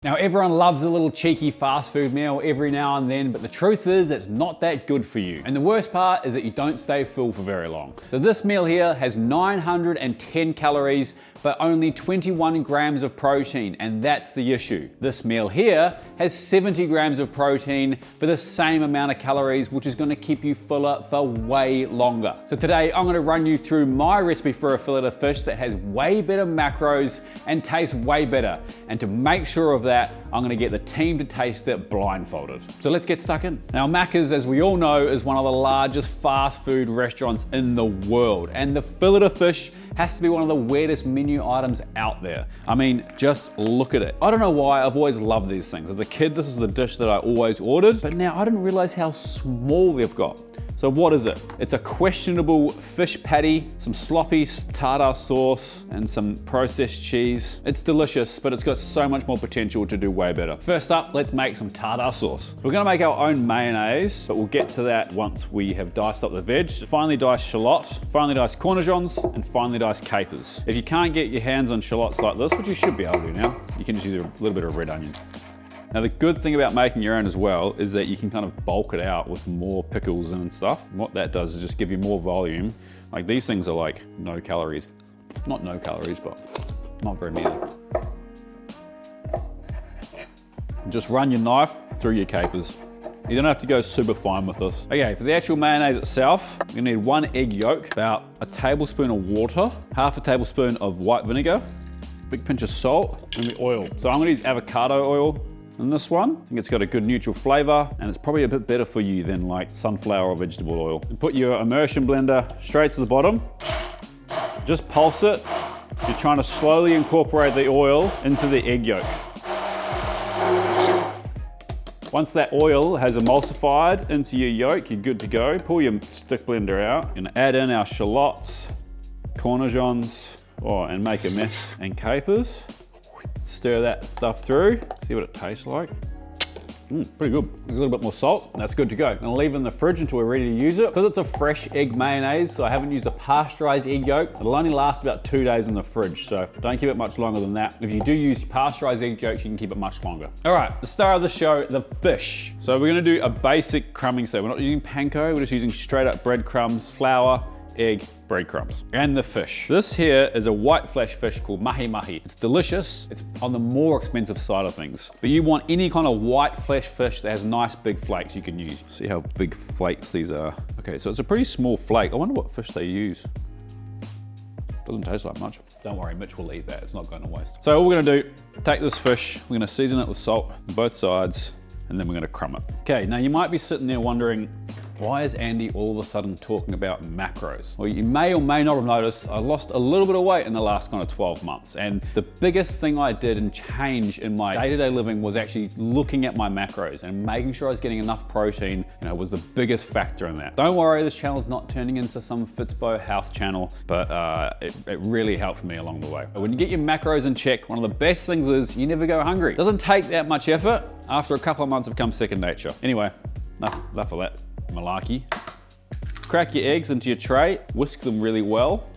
Now everyone loves a little cheeky fast food meal every now and then, but the truth is it's not that good for you. And the worst part is that you don't stay full for very long. So this meal here has 910 calories, but only 21 grams of protein, and that's the issue. This meal here has 70 grams of protein for the same amount of calories, which is gonna keep you fuller for way longer. So today I'm gonna run you through my recipe for a fillet of fish that has way better macros and tastes way better. And to make sure of that, I'm gonna get the team to taste it blindfolded. So let's get stuck in. Now Macca's, as we all know, is one of the largest fast food restaurants in the world. And the fillet of fish has to be one of the weirdest menu items out there. I mean, just look at it. I don't know why, I've always loved these things. As a kid, this is the dish that I always ordered, but now I didn't realize how small they've got. So what is it? It's a questionable fish patty, some sloppy tartare sauce, and some processed cheese. It's delicious, but it's got so much more potential to do way better. First up, let's make some tartare sauce. We're gonna make our own mayonnaise, but we'll get to that once we have diced up the veg. Finely diced shallot, finely diced cornichons, and finely diced capers. If you can't get your hands on shallots like this, which you should be able to now, you can just use a little bit of red onion. Now the good thing about making your own as well is that you can kind of bulk it out with more pickles and stuff. And what that does is just give you more volume. Like these things are like no calories. Not no calories, but not very many. Just run your knife through your capers. You don't have to go super fine with this. Okay, for the actual mayonnaise itself, you need 1 egg yolk, about a tablespoon of water, half a tablespoon of white vinegar, big pinch of salt, and the oil. So I'm gonna use avocado oil. And this one, I think it's got a good neutral flavor, and it's probably a bit better for you than like sunflower or vegetable oil. And put your immersion blender straight to the bottom. Just pulse it. You're trying to slowly incorporate the oil into the egg yolk. Once that oil has emulsified into your yolk, you're good to go. Pull your stick blender out and add in our shallots, cornichons, and make a mess, and capers. Stir that stuff through, see what it tastes like. Pretty good. A little bit more salt, that's good to go. I'm gonna leave it in the fridge until we're ready to use it. Because it's a fresh egg mayonnaise, so I haven't used a pasteurized egg yolk. It'll only last about 2 days in the fridge, so don't keep it much longer than that. If you do use pasteurized egg yolks, you can keep it much longer. All right, the star of the show, the fish. So we're gonna do a basic crumbing set. We're not using panko, we're just using straight up breadcrumbs, flour, egg, breadcrumbs, and the fish. This here is a white flesh fish called Mahi Mahi. It's delicious. It's on the more expensive side of things. But you want any kind of white flesh fish that has nice big flakes you can use. See how big flakes these are. Okay, so it's a pretty small flake. I wonder what fish they use. Doesn't taste like much. Don't worry, Mitch will eat that. It's not going to waste. So all we're gonna do, take this fish, we're gonna season it with salt on both sides, and then we're gonna crumb it. Okay, now you might be sitting there wondering, why is Andy all of a sudden talking about macros? Well, you may or may not have noticed I lost a little bit of weight in the last kind of 12 months. And the biggest thing I did and change in my day-to-day living was actually looking at my macros and making sure I was getting enough protein, was the biggest factor in that. Don't worry, this channel's not turning into some Fitspo health channel, but it really helped me along the way. When you get your macros in check, one of the best things is you never go hungry. It doesn't take that much effort. After a couple of months, it becomes second nature. Anyway, enough of that malarkey. Crack your eggs into your tray, whisk them really well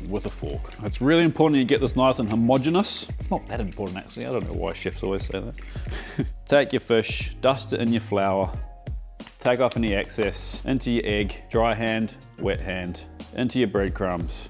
with a fork. It's really important you get this nice and homogeneous. It's not that important actually, I don't know why chefs always say that. Take your fish, dust it in your flour, take off any excess, into your egg, dry hand, wet hand, into your breadcrumbs.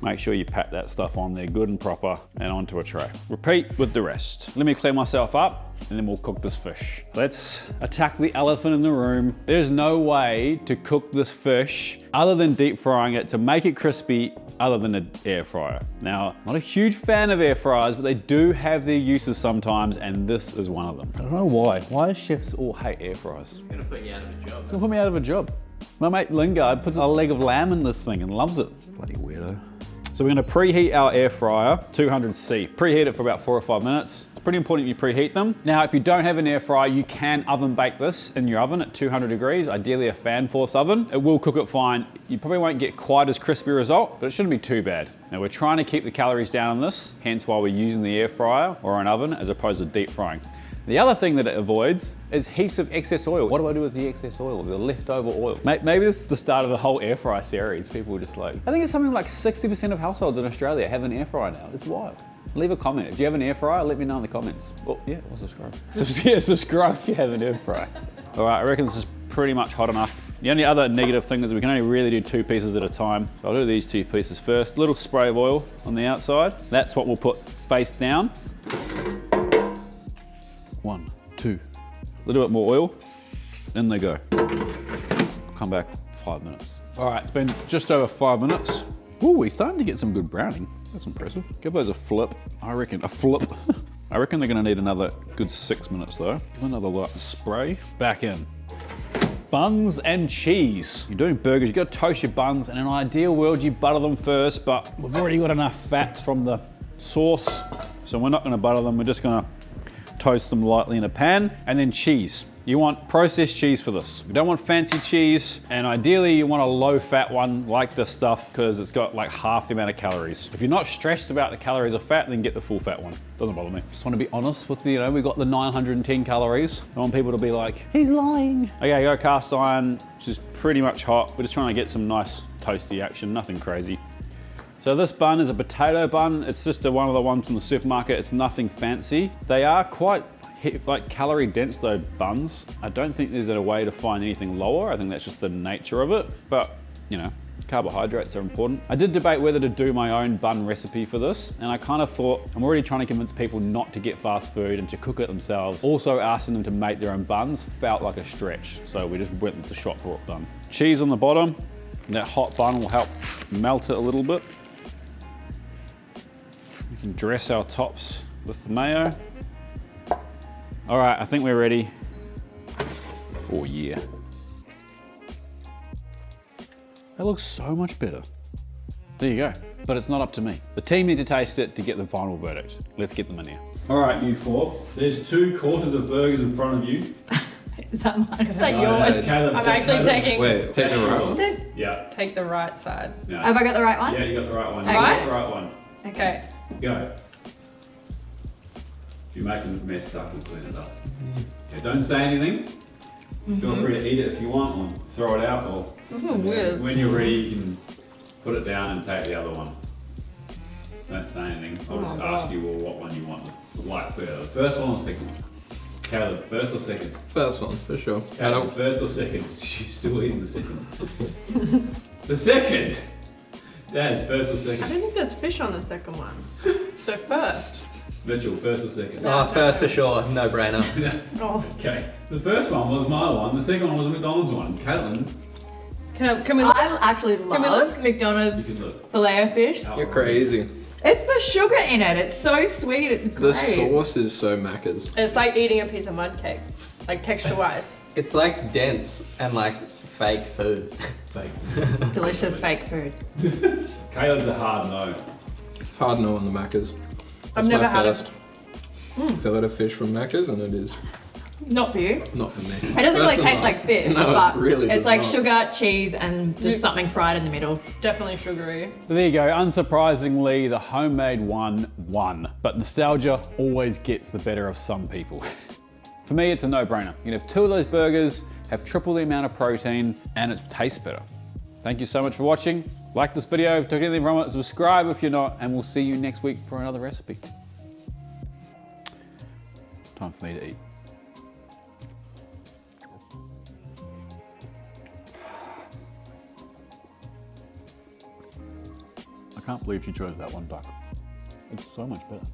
Make sure you pat that stuff on there good and proper and onto a tray. Repeat with the rest. Let me clean myself up and then we'll cook this fish. Let's attack the elephant in the room. There's no way to cook this fish other than deep frying it to make it crispy other than an air fryer. Now, not a huge fan of air fryers, but they do have their uses sometimes, and this is one of them. I don't know why. Why do chefs all hate air fryers? It's gonna put you out of a job. It's gonna put me out of a job. My mate Lingard puts a leg of lamb in this thing and loves it. Bloody weirdo. So we're gonna preheat our air fryer, 200C. Preheat it for about 4 or 5 minutes. It's pretty important you preheat them. Now, if you don't have an air fryer, you can oven bake this in your oven at 200 degrees, ideally a fan force oven. It will cook it fine. You probably won't get quite as crispy a result, but it shouldn't be too bad. Now we're trying to keep the calories down on this, hence why we're using the air fryer or an oven as opposed to deep frying. The other thing that it avoids is heaps of excess oil. What do I do with the excess oil, the leftover oil? Maybe this is the start of the whole air fryer series. People are just like, I think it's something like 60% of households in Australia have an air fryer now. It's wild. Leave a comment. If you have an air fryer, let me know in the comments. Or subscribe. Subscribe if you have an air fryer. All right, I reckon this is pretty much hot enough. The only other negative thing is we can only really do 2 pieces at a time. I'll do these 2 pieces first. Little spray of oil on the outside. That's what we'll put face down. 1, 2. A little bit more oil. In they go. Come back 5 minutes. All right, it's been just over 5 minutes. Ooh, we're starting to get some good browning. That's impressive. Give those a flip. I reckon a flip. I reckon they're gonna need another good 6 minutes though. Another light spray. Back in. Buns and cheese. You're doing burgers, you gotta toast your buns. In an ideal world, you butter them first, but we've already got enough fats from the sauce, so we're not gonna butter them. We're just gonna toast them lightly in a pan. And then cheese. You want processed cheese for this. You don't want fancy cheese, and ideally you want a low fat one like this stuff because it's got like half the amount of calories. If you're not stressed about the calories of fat, then get the full fat one. Doesn't bother me. Just want to be honest with you, we've got the 910 calories. I want people to be like, he's lying. Okay, go cast iron, which is pretty much hot. We're just trying to get some nice toasty action, nothing crazy. So this bun is a potato bun. It's just one of the ones from the supermarket. It's nothing fancy. They are quite like calorie dense though, buns. I don't think there's a way to find anything lower. I think that's just the nature of it. But carbohydrates are important. I did debate whether to do my own bun recipe for this, and I kind of thought, I'm already trying to convince people not to get fast food and to cook it themselves. Also asking them to make their own buns felt like a stretch. So we just went with the shop bought bun. Cheese on the bottom. That hot bun will help melt it a little bit. We can dress our tops with the mayo. All right, I think we're ready. Oh yeah. That looks so much better. There you go, but it's not up to me. The team need to taste it to get the final verdict. Let's get them in here. All right, you 4. There's 2 quarters of burgers in front of you. Is that mine? Is that yours? I'm actually taking... Wait, take the right. Yeah. Take the right side. Yeah. Have I got the right one? Yeah, you got the right one. Okay. You got the right one. Okay. Go. If you make them messed up, we'll clean it up. Okay, don't say anything. Feel free to eat it if you want, or throw it out, or weird. when you're ready, you can put it down and take the other one. Don't say anything. I'll just ask you what one you want. The light clear. The first one or the second one? Caleb, first or second? First one, for sure. Caleb, first or second? She's still eating the second. The second? Dad's first or second? I don't think there's fish on the second one. So first. Mitchell, first or second? Oh, first for sure, no brainer. Oh. Okay. The first one was my one. The second one was a McDonald's one. Caitlin. Can we look? I actually love McDonald's Filet O Fish. You're crazy. It's the sugar in it. It's so sweet. It's great. The sauce is so Macca's. It's like eating a piece of mud cake, like texture-wise. It's like dense and like fake food. Fake. Delicious fake food. Caleb's a hard no. Hard no on the Macca's. I've never had it. Filet of fish from Macca's, and it is Not for you. not for me. It doesn't really taste like fish, No, but it really it's does like not. sugar, cheese, and just something fried in the middle. Definitely sugary. So there you go. Unsurprisingly, the homemade one won. But nostalgia always gets the better of some people. For me, it's a no-brainer. You can have 2 of those burgers, have triple the amount of protein, and it tastes better. Thank you so much for watching. Like this video if you took anything from it, subscribe if you're not, and we'll see you next week for another recipe. Time for me to eat. I can't believe she chose that one, Buck. It's so much better.